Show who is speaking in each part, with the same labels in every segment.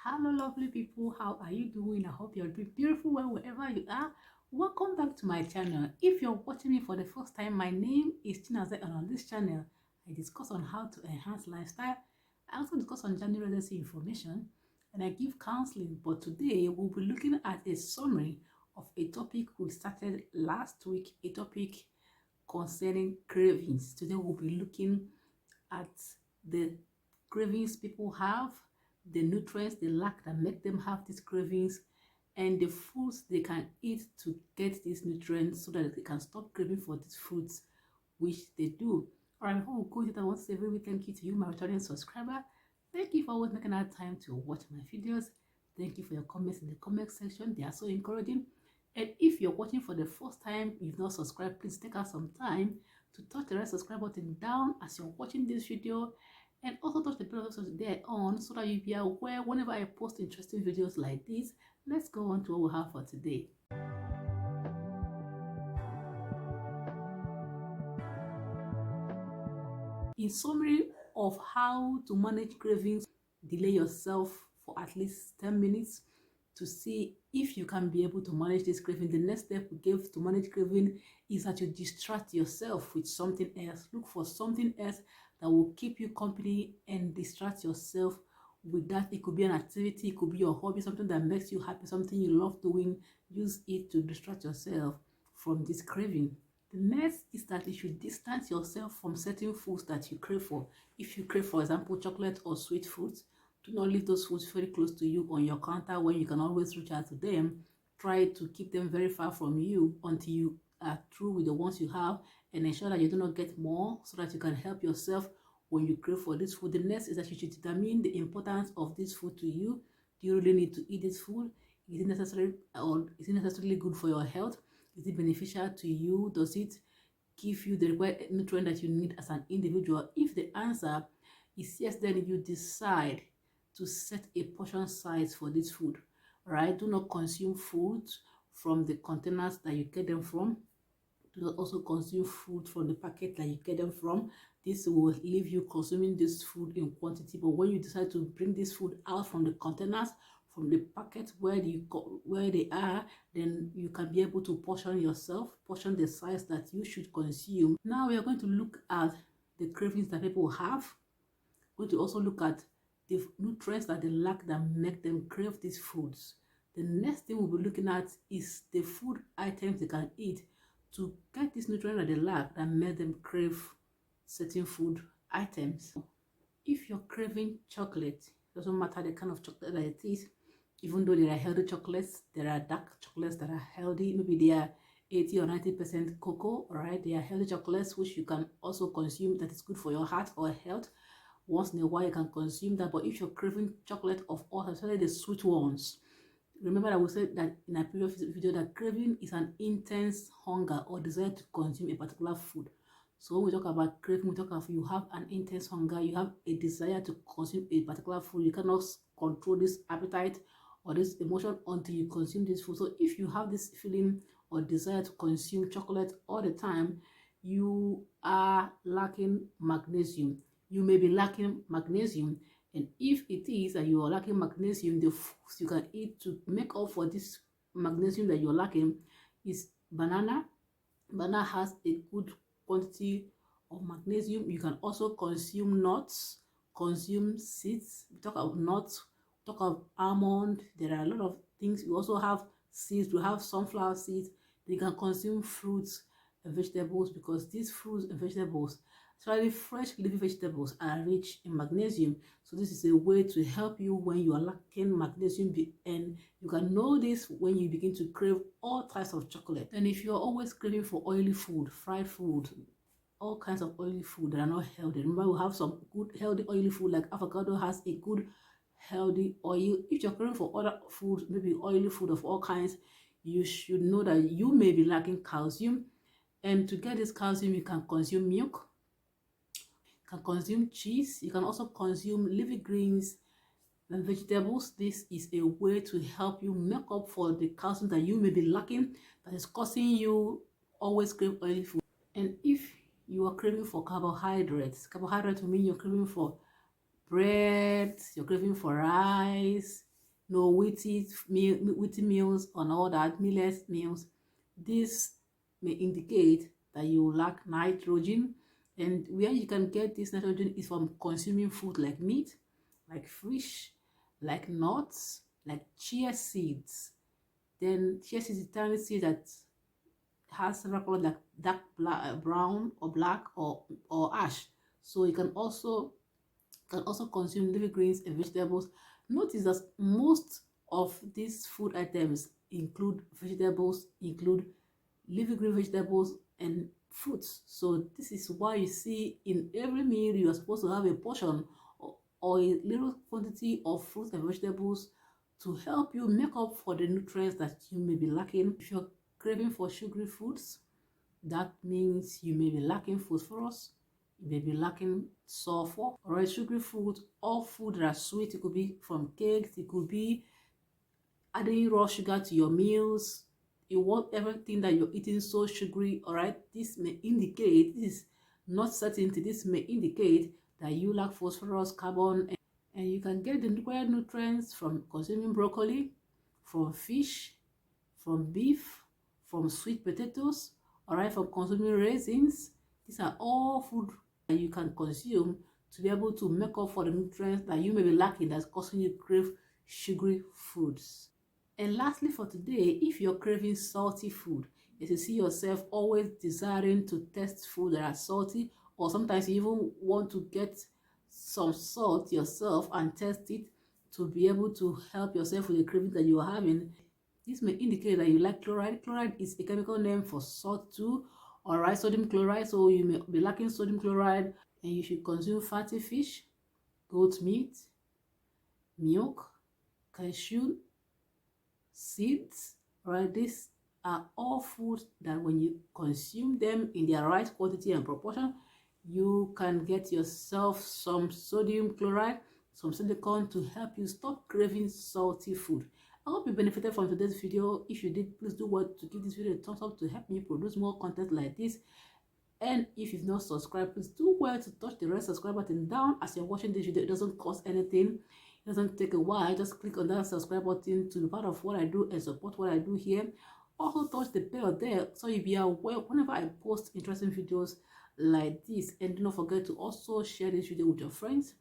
Speaker 1: Hello, lovely people. How are you doing? I hope you're doing beautiful well wherever you are. Welcome back to my channel. If you're watching me for the first time, my name is Chinaze, and on this channel, I discuss on how to enhance lifestyle. I also discuss on gender residency information, and I give counseling. But today, we'll be looking at a summary of a topic we started last week, a topic concerning cravings. Today, we'll be looking at the cravings people have, the nutrients they lack that make them have these cravings, and the foods they can eat to get these nutrients so that they can stop craving for these foods, which they do. All right, before we go into that, I want to say a very big thank you to you, my returning subscriber. Thank you for always making that time to watch my videos. Thank you for your comments in the comment section. They are so encouraging. And if you're watching for the first time, you've not subscribed, please take out some time to touch the red subscribe button down as you're watching this video, and also touch the bell notification there on so that you'll be aware whenever I post interesting videos like this. Let's go on to what we have for today. In summary of how to manage cravings, delay yourself for at least 10 minutes to see if you can be able to manage this craving. The next step we give to manage craving is that you distract yourself with something else. Look for something else that will keep you company and distract yourself with that. It could be an activity, it could be your hobby, something that makes you happy, something you love doing. Use it to distract yourself from this craving. The next is that you should distance yourself from certain foods that you crave for. If you crave, for example, chocolate or sweet foods, do not leave those foods very close to you on your counter when you can always reach out to them. Try to keep them very far from you until you are through with the ones you have, and ensure that you do not get more so that you can help yourself when you crave for this food. The next is that you should determine the importance of this food to you. Do you really need to eat this food? Is it necessary, or is it necessarily good for your health? Is it beneficial to you? Does it give you the required nutrient that you need as an individual? If the answer is yes, then you decide to set a portion size for this food. All right, do not consume food from the containers that you get them from. Do not also consume food from the packet that you get them from. This will leave you consuming this food in quantity, but when you decide to bring this food out from the containers, from the packet where they are, then you can be able to portion yourself, portion the size that you should consume. Now we are going to look at the cravings that people have. We're going to also look at the nutrients that they lack that make them crave these foods. The next thing we'll be looking at is the food items they can eat to get this nutrient that they lack that make them crave certain food items. If you're craving chocolate, it doesn't matter the kind of chocolate that it is. Even though there are healthy chocolates, there are dark chocolates that are healthy. Maybe they are 80 or 90% cocoa, all right? They are healthy chocolates which you can also consume that is good for your heart or health. Once in a while, you can consume that. But if you're craving chocolate of all, especially the sweet ones, remember that we said that in a previous video that craving is an intense hunger or desire to consume a particular food. So when we talk about craving, we talk about you have an intense hunger, you have a desire to consume a particular food. You cannot control this appetite or this emotion until you consume this food. So if you have this feeling or desire to consume chocolate all the time, you are lacking magnesium. You may be lacking magnesium, and if it is that you are lacking magnesium, the foods you can eat to make up for this magnesium that you're lacking is banana. Banana has a good quantity of magnesium. You can also consume nuts, consume seeds. We talk about nuts, we talk about almond. There are a lot of things. We also have seeds. We have sunflower seeds. You can consume fruits and vegetables, because these fruits and vegetables, especially fresh leafy vegetables, are rich in magnesium. So this is a way to help you when you are lacking magnesium, and you can know this when you begin to crave all types of chocolate. And if you're always craving for oily food, fried food, all kinds of oily food that are not healthy, remember we have some good healthy oily food, like avocado has a good healthy oil. If you're craving for other food, maybe oily food of all kinds, you should know that you may be lacking calcium. And to get this calcium, you can consume milk, you can consume cheese, you can also consume leafy greens and vegetables. This is a way to help you make up for the calcium that you may be lacking, that is causing you always crave oily food. And if you are craving for carbohydrates will mean you're craving for bread, you're craving for rice, no wheaty meals and all that, millet meals. This may indicate that you lack nitrogen, and where you can get this nitrogen is from consuming food like meat, like fish, like nuts, like chia seeds. Then chia seeds is a tiny seed that has several colors like dark black, brown or black or ash. So you can also consume leafy greens and vegetables. Notice that most of these food items include vegetables, include leafy green vegetables and fruits. So this is why you see in every meal you are supposed to have a portion or a little quantity of fruits and vegetables to help you make up for the nutrients that you may be lacking. If you're craving for sugary foods, that means you may be lacking phosphorus, you may be lacking sulfur. All right, sugary food, all food that are sweet, it could be from cakes, it could be adding raw sugar to your meals. You want everything that you're eating so sugary. All right, this may indicate, this is not certainty, this may indicate that you lack phosphorus, carbon, and you can get the required nutrients from consuming broccoli, from fish, from beef, from sweet potatoes, all right, from consuming raisins. These are all food that you can consume to be able to make up for the nutrients that you may be lacking that's causing you to crave sugary foods. And lastly for today, if you're craving salty food, if you see yourself always desiring to test food that are salty, or sometimes you even want to get some salt yourself and test it to be able to help yourself with the craving that you are having, this may indicate that you like chloride. Chloride is a chemical name for salt too. All right, sodium chloride. So you may be lacking sodium chloride, and you should consume fatty fish, goat meat, milk, cashew, seeds. All right, these are all foods that when you consume them in their right quantity and proportion, you can get yourself some sodium chloride, some silicone to help you stop craving salty food. I hope you benefited from today's video. If you did, please do what to give this video a thumbs up to help me produce more content like this. And if you've not subscribed, please do well to touch the red subscribe button down as you're watching this video. It doesn't cost anything. It doesn't take a while. Just click on that subscribe button to be part of what I do and support what I do here. Also touch the bell there so you'll be aware whenever I post interesting videos like this. And do not forget to also share this video with your friends,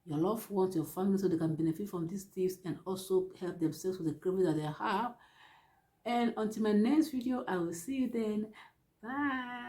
Speaker 1: your loved ones, your family, so they can benefit from these tips and also help themselves with the cravings that they have. And until my next video, I will see you then. Bye.